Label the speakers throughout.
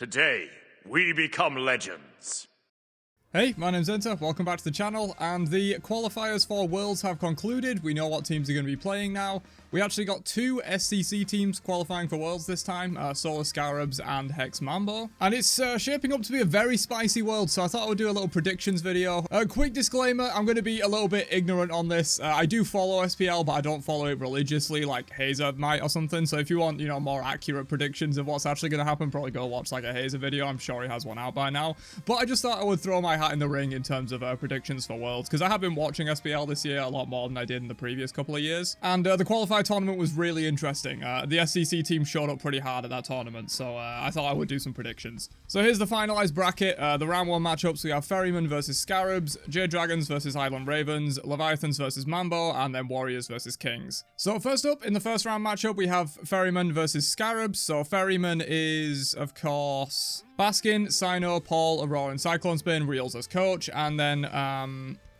Speaker 1: Today, we become legends.
Speaker 2: Hey, my name's Enter, welcome back to the channel, and the qualifiers for Worlds have concluded. We know what teams are going to be playing now. We actually got two SCC teams qualifying for Worlds this time, Solar Scarabs and Hex Mambo. And it's shaping up to be a very spicy world, so I thought I would do a little predictions video. Quick disclaimer, I'm going to be a little bit ignorant on this. I do follow SPL, but I don't follow it religiously like Hazer might or something. So if you want, more accurate predictions of what's actually going to happen, probably go watch like a Hazer video. I'm sure he has one out by now. But I just thought I would throw my hat in the ring in terms of predictions for Worlds, because I have been watching SPL this year a lot more than I did in the previous couple of years. And the qualifier tournament was really interesting. The SCC team showed up pretty hard at that tournament, so I thought I would do some predictions. So here's the finalized bracket. The round one matchups, we have Ferrymen versus Scarabs, Jade Dragons versus Highland Ravens, Leviathans versus Mambo, and then Warriors versus Kings. So first up, in the first round matchup, we have Ferrymen versus Scarabs. So Ferrymen is, of course, Baskin, Sino, Paul, Aurora, and Cyclone Spin, Reels as coach, and then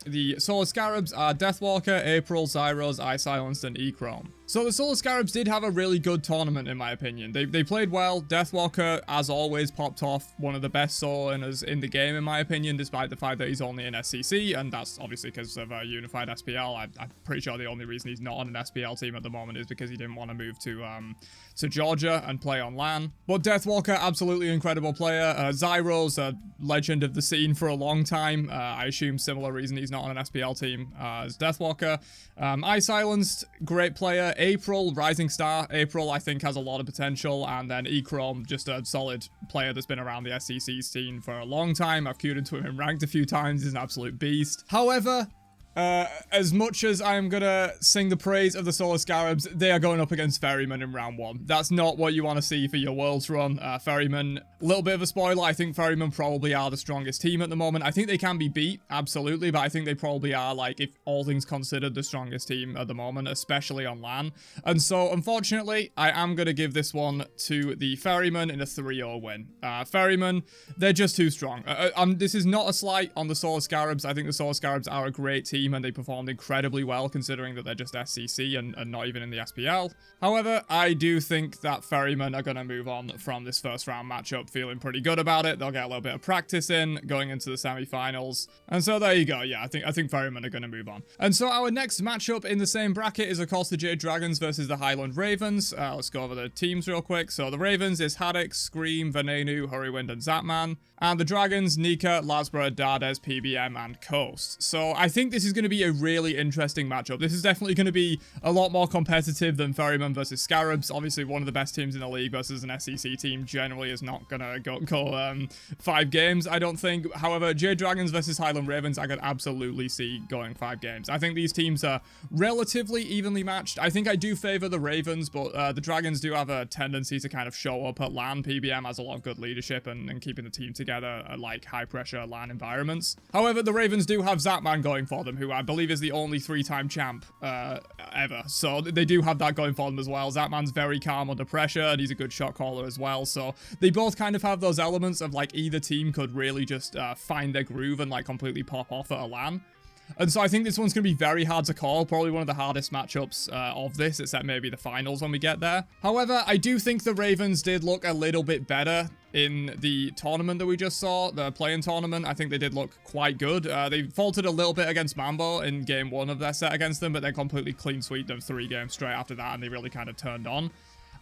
Speaker 2: the Solar Scarabs are Deathwalker, April, Zyros, Eye Silenced, and E-Chrome. So the Solar Scarabs did have a really good tournament, in my opinion. They played well. Deathwalker, as always, popped off one of the best solo winners in the game, in my opinion, despite the fact that he's only in SCC, and that's obviously because of Unified SPL. I'm pretty sure the only reason he's not on an SPL team at the moment is because he didn't want to move to Georgia and play on LAN. But Deathwalker, absolutely incredible player. Zyros, a legend of the scene for a long time. I assume similar reason he's not on an SPL team as Deathwalker. Eye Silenced, great player. April, rising star. April, I think, has a lot of potential. And then E-Chrome, just a solid player that's been around the SCC scene for a long time. I've queued into him in ranked a few times. He's an absolute beast. However, as much as I'm gonna sing the praise of the Solar Scarabs, they are going up against Ferrymen in round one. That's not what you want to see for your Worlds run. Ferrymen, a little bit of a spoiler, I think Ferrymen probably are the strongest team at the moment. I think they can be beat, absolutely, but I think they probably are, like, if all things considered, the strongest team at the moment, especially on LAN. And so, unfortunately, I am gonna give this one to the Ferrymen in a 3-0 win. Ferrymen, they're just too strong. This is not a slight on the Solar Scarabs. I think the Solar Scarabs are a great team, and they performed incredibly well considering that they're just SCC and not even in the SPL. However, I do think that Ferrymen are going to move on from this first round matchup feeling pretty good about it. They'll get a little bit of practice in going into the semi-finals. And so there you go. Yeah, I think Ferrymen are going to move on. And so our next matchup in the same bracket is, of course, the Jade Dragons versus the Highland Ravens. Let's go over the teams real quick. So the Ravens is Haddock, Scream, Venenu, Hurrywind, and Zapman. And the Dragons, Nika, Lasbra, Dardes, PBM, and Coast. So I think this is going to be a really interesting matchup. This is definitely going to be a lot more competitive than Ferrymen versus Scarabs. Obviously, one of the best teams in the league versus an SCC team generally is not going to go 5 games, I don't think. However, Jade Dragons versus Highland Ravens, I could absolutely see going 5 games. I think these teams are relatively evenly matched. I think I do favor the Ravens, but the Dragons do have a tendency to kind of show up at LAN. PBM has a lot of good leadership and keeping the team together at like high-pressure LAN environments. However, the Ravens do have Zapman going for them, who I believe is the only 3-time champ ever. So they do have that going for them as well. Zapman's very calm under pressure, and he's a good shot caller as well. So they both kind of have those elements of like either team could really just find their groove and like completely pop off at a LAN. And so I think this one's going to be very hard to call, probably one of the hardest matchups of this, except maybe the finals when we get there. However, I do think the Ravens did look a little bit better in the tournament that we just saw, the play-in tournament. I think they did look quite good. They faltered a little bit against Mambo in game 1 of their set against them, but they completely clean sweeped them 3 games straight after that, and they really kind of turned on.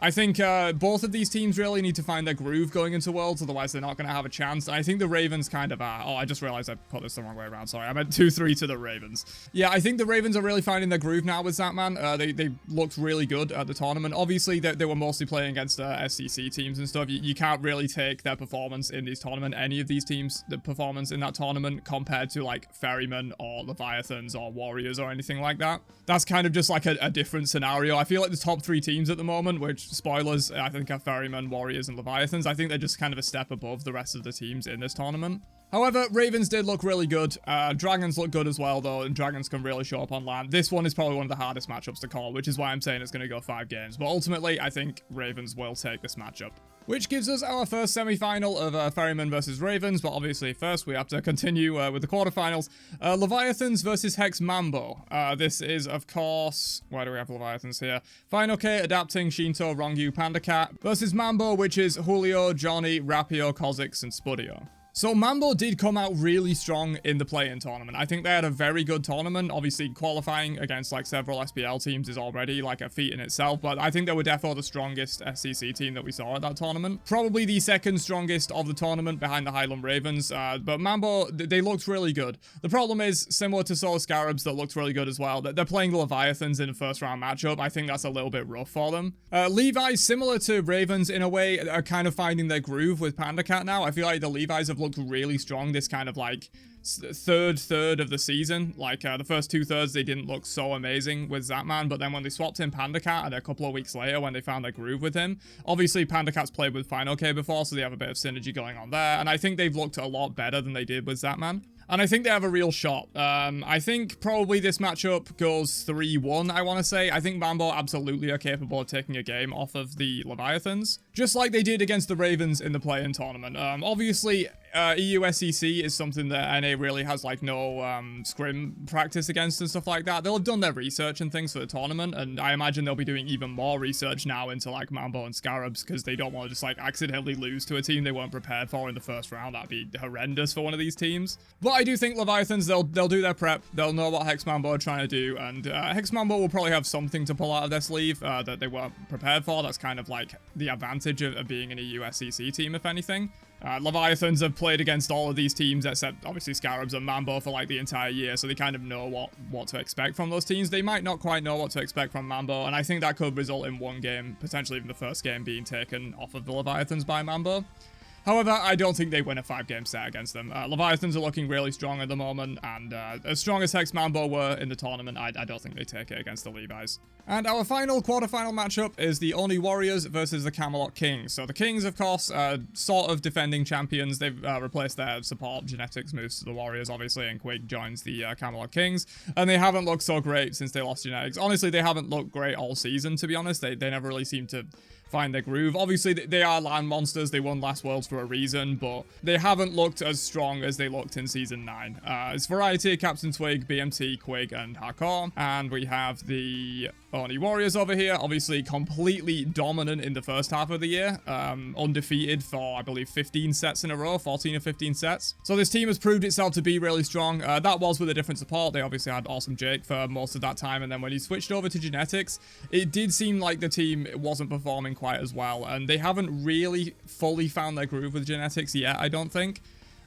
Speaker 2: I think both of these teams really need to find their groove going into Worlds, otherwise they're not going to have a chance. And I think the Ravens kind of are. Oh, I just realized I put this the wrong way around. Sorry, I meant 2-3 to the Ravens. Yeah, I think the Ravens are really finding their groove now with Zapman. They looked really good at the tournament. Obviously, they were mostly playing against SCC teams and stuff. You can't really take their performance in these tournament, any of these teams, the performance in that tournament compared to like Ferrymen or Leviathans or Warriors or anything like that. That's kind of just like a different scenario. I feel like the top 3 teams at the moment, which spoilers, I think are Ferrymen, Warriors, and Leviathans. I think they're just kind of a step above the rest of the teams in this tournament. However, Ravens did look really good. Dragons look good as well, though, and Dragons can really show up on land. This one is probably one of the hardest matchups to call, which is why I'm saying it's going to go 5 games. But ultimately, I think Ravens will take this matchup. Which gives us our first semi-final of Ferrymen versus Ravens, but obviously first we have to continue with the quarterfinals. Leviathans versus Hex Mambo. This is, of course, why do we have Leviathans here? Final K, Adapting, Shinto, Rongyu, Panda Cat versus Mambo, which is Julio, Johnny, Rapio, Kha'Zix, and Spudio. So Mambo did come out really strong in the play-in tournament. I think they had a very good tournament. Obviously, qualifying against like several SPL teams is already like a feat in itself, but I think they were definitely the strongest SCC team that we saw at that tournament. Probably the second strongest of the tournament behind the Highland Ravens, but Mambo, they looked really good. The problem is, similar to Solo Scarabs that looked really good as well, that they're playing the Leviathans in a first round matchup. I think that's a little bit rough for them. Levi's, similar to Ravens in a way, are kind of finding their groove with Panda Cat now. I feel like the Levi's have looked really strong this kind of like third of the season. Like the first 2/3 they didn't look so amazing with Zapman, but then when they swapped in Panda Cat and a couple of weeks later when they found their groove with him, obviously Panda Cat's played with Final K before, so they have a bit of synergy going on there, and I think they've looked a lot better than they did with Zapman. And I think they have a real shot. I think probably this matchup goes 3-1, I want to say. I think Mambo absolutely are capable of taking a game off of the Leviathans, just like they did against the Ravens in the play-in tournament. Obviously, EU SEC is something that NA really has like no scrim practice against and stuff like that. They'll have done their research and things for the tournament, and I imagine they'll be doing even more research now into like Mambo and Scarabs, because they don't want to just like accidentally lose to a team they weren't prepared for in the first round. That'd be horrendous for one of these teams. But I do think Leviathans, they'll do their prep, they'll know what Hex Mambo are trying to do, and Hex Mambo will probably have something to pull out of their sleeve that they weren't prepared for. That's kind of like the advantage of being an EU SEC team, if anything. Leviathans have played against all of these teams except obviously Scarabs and Mambo for like the entire year, so they kind of know what to expect from those teams. They might not quite know what to expect from Mambo, and I think that could result in one game, potentially even the first game, being taken off of the Leviathans by Mambo. However, I don't think they win a 5-game set against them. Leviathans are looking really strong at the moment, and as strong as Hex Mambo were in the tournament, I don't think they take it against the Levi's. And our final quarterfinal matchup is the Oni Warriors versus the Camelot Kings. So the Kings, of course, sort of defending champions. They've replaced their support genetics moves to the Warriors, obviously, and Quig joins the Camelot Kings. And they haven't looked so great since they lost genetics. Honestly, they haven't looked great all season, to be honest. They never really seem to find their groove. Obviously, they are land monsters. They won last Worlds for a reason, but they haven't looked as strong as they looked in Season 9. It's Variety, Captain Twig, BMT, Quig, and Hardcore. And we have the Oni Warriors over here, obviously completely dominant in the first half of the year. Undefeated for, I believe, 15 sets in a row, 14 or 15 sets. So this team has proved itself to be really strong. That was with a different support. They obviously had Awesome Jake for most of that time, and then when he switched over to genetics, it did seem like the team wasn't performing quite as well, and they haven't really fully found their groove with genetics yet, I don't think.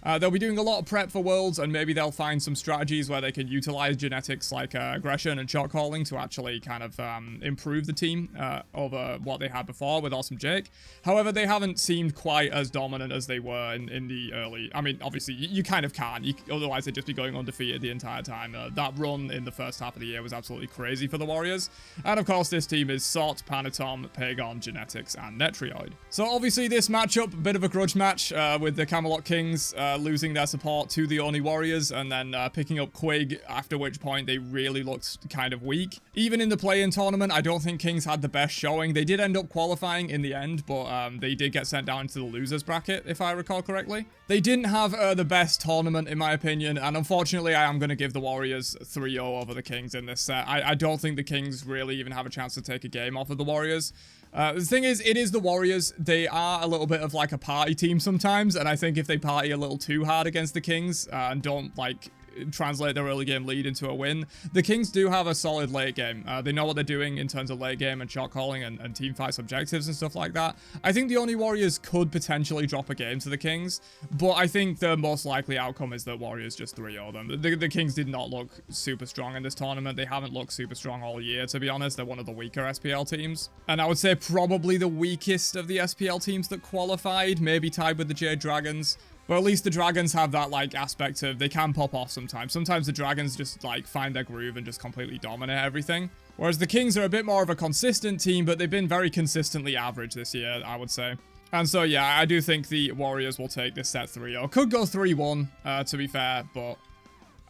Speaker 2: They'll be doing a lot of prep for Worlds, and maybe they'll find some strategies where they can utilize genetics like aggression and shot calling to actually kind of improve the team over what they had before with Awesome Jake. However, they haven't seemed quite as dominant as they were in the early... I mean, obviously, you kind of can't. Otherwise, they'd just be going undefeated the entire time. That run in the first half of the year was absolutely crazy for the Warriors. And of course, this team is Sot, Panatom, Pagon, Genetics, and Netrioid. So obviously, this matchup, a bit of a grudge match with the Camelot Kings losing their support to the Oni Warriors, and then picking up Quig, after which point they really looked kind of weak. Even in the play-in tournament, I don't think Kings had the best showing. They did end up qualifying in the end, but they did get sent down to the losers bracket, if I recall correctly. They didn't have the best tournament, in my opinion, and unfortunately, I am going to give the Warriors 3-0 over the Kings in this set. I don't think the Kings really even have a chance to take a game off of the Warriors. The thing is, it is the Warriors. They are a little bit of like a party team sometimes, and I think if they party a little too hard against the Kings and don't like translate their early game lead into a win, the Kings do have a solid late game. They know what they're doing in terms of late game and shot calling and team fights objectives and stuff like that. I think the Oni Warriors could potentially drop a game to the Kings, but I think the most likely outcome is that Warriors just 3-0 them. The Kings did not look super strong in this tournament. They haven't looked super strong all year, to be honest. They're one of the weaker SPL teams, and I would say probably the weakest of the SPL teams that qualified, maybe tied with the Jade Dragons. But at least the Dragons have that, like, aspect of they can pop off sometimes. Sometimes the Dragons just, like, find their groove and just completely dominate everything. Whereas the Kings are a bit more of a consistent team, but they've been very consistently average this year, I would say. And so, yeah, I do think the Warriors will take this set 3-0. Could go 3-1, to be fair, but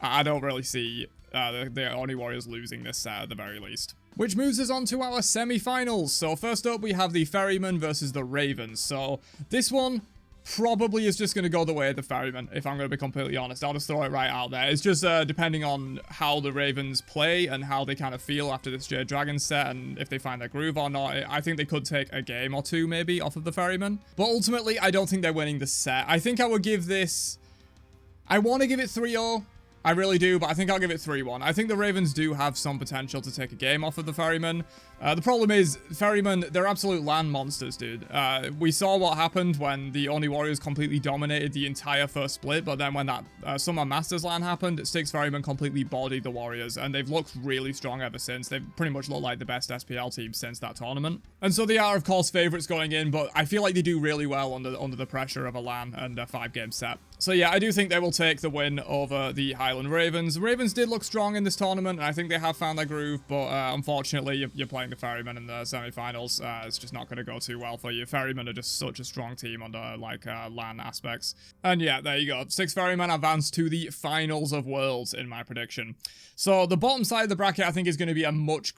Speaker 2: I don't really see the Oni Warriors losing this set at the very least. Which moves us on to our semi-finals. So first up, we have the Ferrymen versus the Ravens. So this one probably is just going to go the way of the Ferrymen, if I'm going to be completely honest. I'll just throw it right out there. It's just depending on how the Ravens play and how they kind of feel after this Jade Dragon set and if they find their groove or not. I think they could take a game or two maybe off of the Ferrymen. But ultimately, I don't think they're winning the set. I think I would give this... I want to give it 3-0. I really do, but I think I'll give it 3-1. I think the Ravens do have some potential to take a game off of the Ferrymen. The problem is, Ferrymen, they're absolute land monsters, dude. We saw what happened when the Oni Warriors completely dominated the entire first split, but then when that Summer Masters LAN happened, Styx Ferrymen completely bodied the Warriors, and they've looked really strong ever since. They've pretty much looked like the best SPL team since that tournament. And so they are, of course, favorites going in, but I feel like they do really well under the pressure of a LAN and a 5-game set. So yeah, I do think they will take the win over the Highland Ravens. The Ravens did look strong in this tournament, and I think they have found their groove, but unfortunately, you're playing the Ferrymen in the semi-finals. It's just not going to go too well for you. Ferrymen are just such a strong team under, like, LAN aspects. And yeah, there you go. 6 Ferrymen advance to the finals of Worlds in my prediction. So the bottom side of the bracket, I think, is going to be a much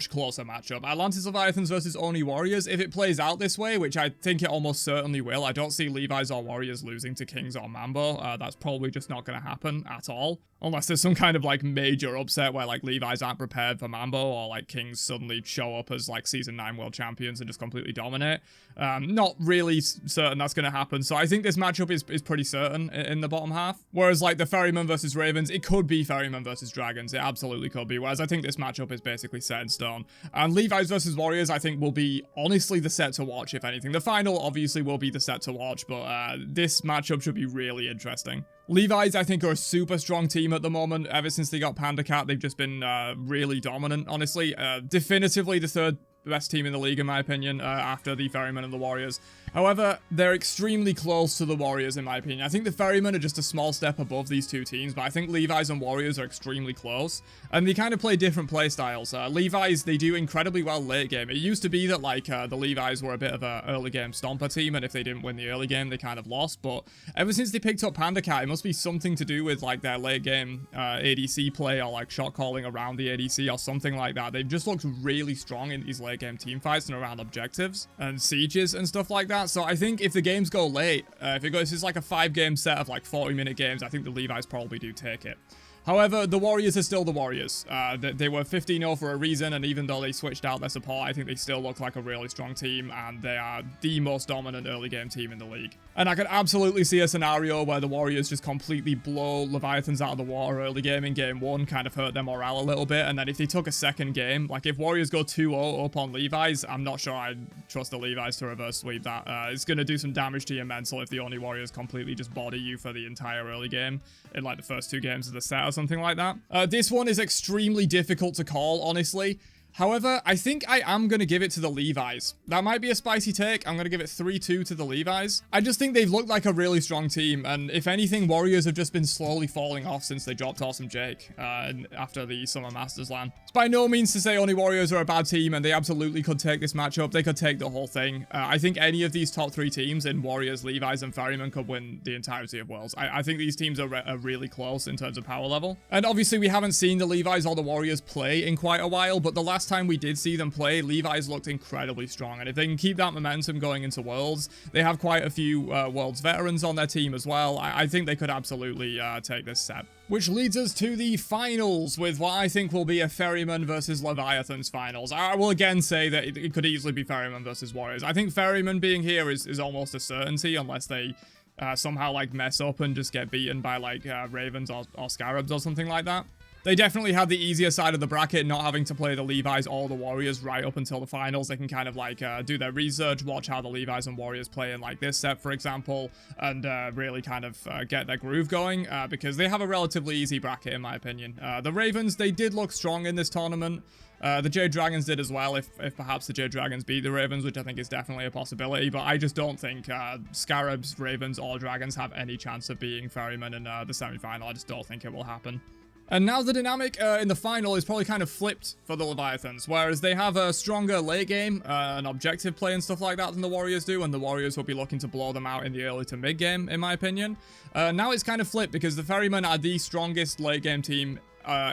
Speaker 2: closer matchup. Atlantis Leviathans versus Oni Warriors. If it plays out this way, which I think it almost certainly will, I don't see Levi's or Warriors losing to Kings or Mambo. That's probably just not going to happen at all. Unless there's some kind of, like, major upset where, like, Levi's aren't prepared for Mambo or, like, Kings suddenly show up as, like, Season 9 World Champions and just completely dominate. Not really certain that's going to happen. So I think this matchup is pretty certain in the bottom half. Whereas, like, the Ferrymen versus Ravens, it could be Ferrymen versus Dragons. It absolutely could be. Whereas I think this matchup is basically set in stone. And Levi's versus Warriors, I think, will be honestly the set to watch, if anything. The final, obviously, will be the set to watch, but this matchup should be really interesting. Levi's, I think, are a super strong team at the moment. Ever since they got Panda Cat, they've just been really dominant, honestly. Definitively the third best team in the league, in my opinion, after the Ferrymen and the Warriors. However, they're extremely close to the Warriors, in my opinion. I think the Ferrymen are just a small step above these two teams, but I think Levi's and Warriors are extremely close, and they kind of play different play styles. Levi's, they do incredibly well late game. It used to be that, like, the Levi's were a bit of an early game stomper team, and if they didn't win the early game, they kind of lost, but ever since they picked up Panda Cat, it must be something to do with, like, their late game ADC play, or, like, shot calling around the ADC, or something like that. They've just looked really strong in these late game team fights and around objectives and sieges and stuff like that. So I think if the games go late, if it goes, this is like a 5-game set of like 40-minute games, I think the Levi's probably do take it. However, the Warriors are still the Warriors. They were 15-0 for a reason, and even though they switched out their support, I think they still look like a really strong team, and they are the most dominant early game team in the league. And I could absolutely see a scenario where the Warriors just completely blow Leviathans out of the water early game in game 1, kind of hurt their morale a little bit, and then if they took a second game, like if Warriors go 2-0 up on Levi's, I'm not sure I'd trust the Levi's to reverse sweep that. It's going to do some damage to your mental if the Oni Warriors completely just body you for the entire early game in like the first 2 games of the set or something like that. This one is extremely difficult to call, honestly. However, I think I am going to give it to the Levi's. That might be a spicy take. I'm going to give it 3-2 to the Levi's. I just think they've looked like a really strong team, and if anything, Warriors have just been slowly falling off since they dropped Awesome Jake after the Summer Masters LAN. It's by no means to say Oni Warriors are a bad team, and they absolutely could take this matchup. They could take the whole thing. I think any of these top 3 teams in Warriors, Levi's, and Ferrymen could win the entirety of Worlds. I think these teams are really close in terms of power level. And obviously, we haven't seen the Levi's or the Warriors play in quite a while, but the last time we did see them play, Levi's looked incredibly strong, and if they can keep that momentum going into Worlds, they have quite a few Worlds veterans on their team as well. I think they could absolutely take this set. Which leads us to the finals with what I think will be a Ferrymen versus Leviathans finals. I will again say that it could easily be Ferrymen versus Warriors. I think Ferrymen being here is almost a certainty unless they somehow like mess up and just get beaten by like Ravens or Scarabs or something like that. They definitely have the easier side of the bracket, not having to play the Levi's or the Warriors right up until the finals. They can kind of like do their research, watch how the Levi's and Warriors play in like this set, for example, and really kind of get their groove going because they have a relatively easy bracket, in my opinion. The Ravens, they did look strong in this tournament. The Jade Dragons did as well, if perhaps the Jade Dragons beat the Ravens, which I think is definitely a possibility, but I just don't think Scarabs, Ravens, or Dragons have any chance of beating Ferrymen in the semi-final. I just don't think it will happen. And now the dynamic in the final is probably kind of flipped for the Leviathans, whereas they have a stronger late game and objective play and stuff like that than the Warriors do, and the Warriors will be looking to blow them out in the early to mid game, in my opinion. Now it's kind of flipped because the Ferrymen are the strongest late game team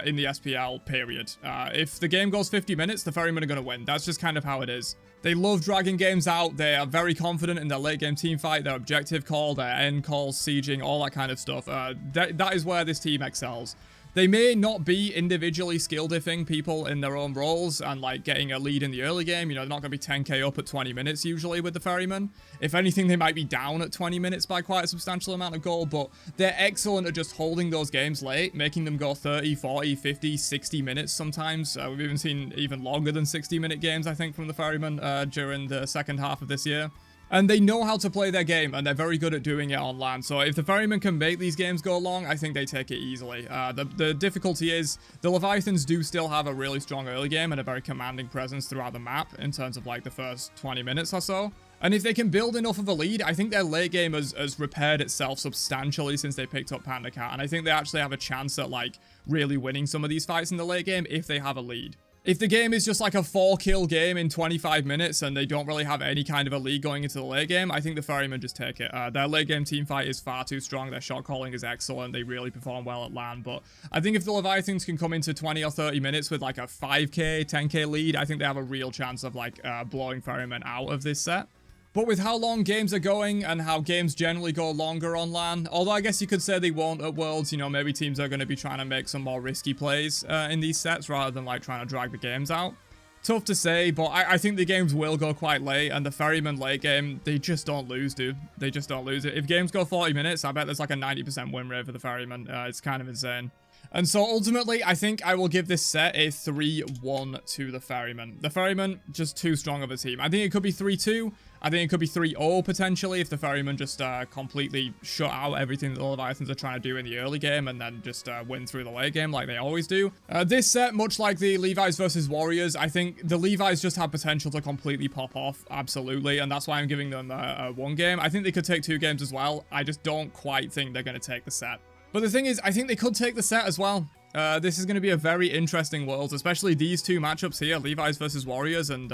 Speaker 2: in the SPL, period. If the game goes 50 minutes, the Ferrymen are going to win. That's just kind of how it is. They love dragging games out. They are very confident in their late game team fight, their objective call, their end calls, sieging, all that kind of stuff. That is where this team excels. They may not be individually skill diffing people in their own roles and like getting a lead in the early game. You know, they're not going to be 10k up at 20 minutes usually with the Ferrymen. If anything, they might be down at 20 minutes by quite a substantial amount of gold, but they're excellent at just holding those games late, making them go 30, 40, 50, 60 minutes sometimes. We've even seen even longer than 60-minute games, I think, from the Ferrymen during the second half of this year. And they know how to play their game, and they're very good at doing it on land. So if the Ferrymen can make these games go long, I think they take it easily. The difficulty is the Leviathans do still have a really strong early game and a very commanding presence throughout the map in terms of like the first 20 minutes or so. And if they can build enough of a lead, I think their late game has repaired itself substantially since they picked up Panda Cat. And I think they actually have a chance at like really winning some of these fights in the late game if they have a lead. If the game is just like a 4-kill game in 25 minutes and they don't really have any kind of a lead going into the late game, I think the Ferrymen just take it. Their late game team fight is far too strong. Their shot calling is excellent. They really perform well at LAN. But I think if the Leviathans can come into 20 or 30 minutes with like a 5k, 10k lead, I think they have a real chance of like blowing Ferrymen out of this set. But with how long games are going and how games generally go longer on LAN, although I guess you could say they won't at Worlds, you know, maybe teams are going to be trying to make some more risky plays in these sets rather than like trying to drag the games out. Tough to say, but I think the games will go quite late, and the Ferrymen late game, they just don't lose, dude. They just don't lose it. If games go 40 minutes, I bet there's like a 90% win rate for the Ferrymen. It's kind of insane. And so ultimately, I think I will give this set a 3-1 to the Ferrymen. The Ferrymen, just too strong of a team. I think it could be 3-2. I think it could be 3-0 potentially if the Ferrymen just completely shut out everything that the Leviathans are trying to do in the early game and then just win through the late game like they always do. This set, much like the Levi's versus Warriors, I think the Levi's just have potential to completely pop off, absolutely, and that's why I'm giving them one game. I think they could take 2 games as well. I just don't quite think they're going to take the set. But the thing is, I think they could take the set as well. This is going to be a very interesting Worlds, especially these 2 matchups here, Levi's versus Warriors and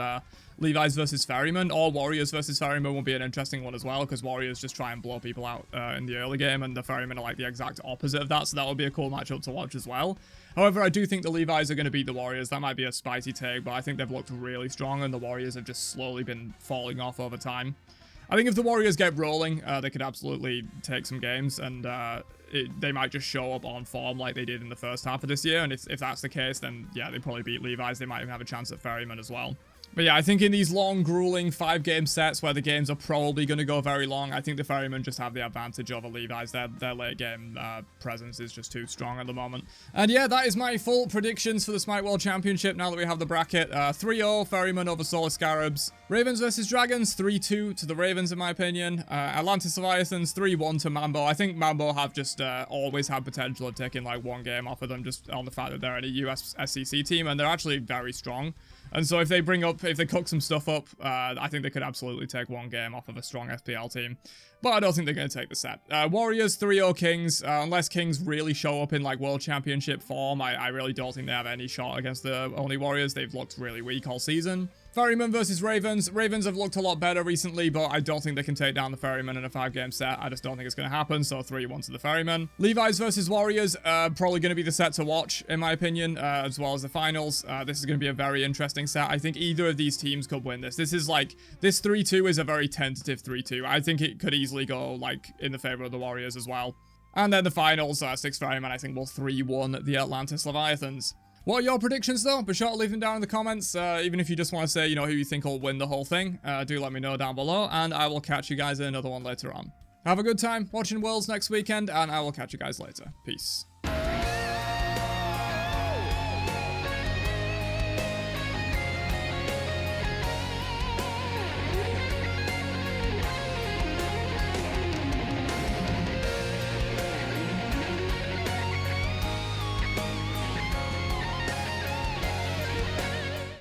Speaker 2: Levi's versus Ferrymen, or Warriors versus Ferrymen will be an interesting one as well, because Warriors just try and blow people out in the early game, and the Ferrymen are like the exact opposite of that, so that will be a cool matchup to watch as well. However, I do think the Levi's are going to beat the Warriors. That might be a spicy take, but I think they've looked really strong, and the Warriors have just slowly been falling off over time. I think if the Warriors get rolling, they could absolutely take some games, and they might just show up on form like they did in the first half of this year, and if that's the case, then yeah, they probably beat Levi's. They might even have a chance at Ferrymen as well. But yeah, I think in these long, grueling 5-game sets where the games are probably going to go very long, I think the Ferrymen just have the advantage over Levi's. Their late game presence is just too strong at the moment. And yeah, that is my full predictions for the Smite World Championship now that we have the bracket. 3-0 Ferrymen over Solar Scarabs. Ravens versus Dragons, 3-2 to the Ravens in my opinion. Atlantis Leviathans, 3-1 to Mambo. I think Mambo have just always had potential of taking like 1 game off of them just on the fact that they're in a US SEC team and they're actually very strong. And so if they cook some stuff up, I think they could absolutely take 1 game off of a strong FPL team. But I don't think they're going to take the set. Warriors, 3-0 Kings. Unless Kings really show up in like World Championship form, I really don't think they have any shot against the only Warriors. They've looked really weak all season. Ferrymen versus Ravens. Ravens have looked a lot better recently, but I don't think they can take down the Ferrymen in a 5-game set. I just don't think it's going to happen, so 3-1 to the Ferrymen. Levi's versus Warriors, probably going to be the set to watch, in my opinion, as well as the finals. This is going to be a very interesting set. I think either of these teams could win this. This 3-2 is a very tentative 3-2. I think it could easily go, like, in the favor of the Warriors as well. And then the finals, 6 Ferrymen, I think will 3-1 the Atlantis Leviathans. What are your predictions, though? Be sure to leave them down in the comments. Even if you just want to say, you know, who you think will win the whole thing, do let me know down below, and I will catch you guys in another one later on. Have a good time watching Worlds next weekend, and I will catch you guys later. Peace.